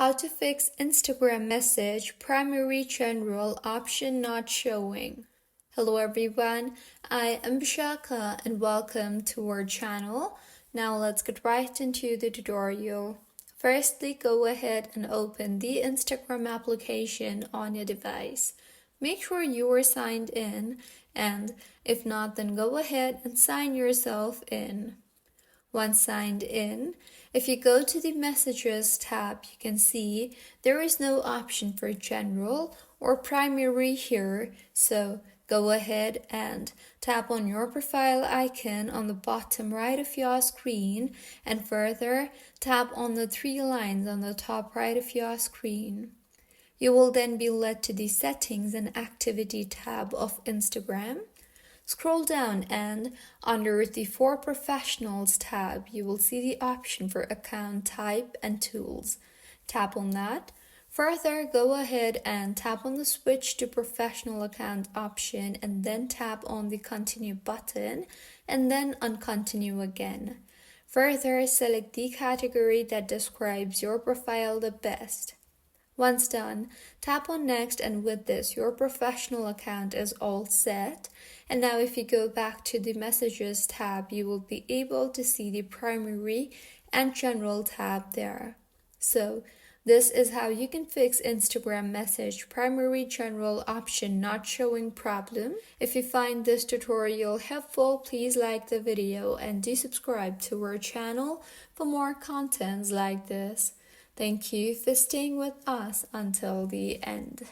How to fix Instagram message primary general option not showing. Hello everyone, I am Bishaka and welcome to our channel. Now let's get right into the tutorial. Firstly, go ahead and open the Instagram application on your device. Make sure you are signed in, and if not, then go ahead and sign yourself in. Once signed in, if you go to the Messages tab, you can see there is no option for general or primary here, so go ahead and tap on your profile icon on the bottom right of your screen and further tap on the three lines on the top right of your screen. You will then be led to the Settings and Activity tab of Instagram. Scroll down and under the For Professionals tab, you will see the option for Account Type and Tools. Tap on that. Further, go ahead and tap on the Switch to Professional Account option and then tap on the Continue button and then on Continue again. Further, select the category that describes your profile the best. Once done, tap on Next, and with this, your professional account is all set. And now if you go back to the Messages tab, you will be able to see the Primary and General tab there. So, this is how you can fix Instagram message primary general option not showing problem. If you find this tutorial helpful, please like the video and do subscribe to our channel for more contents like this. Thank you for staying with us until the end.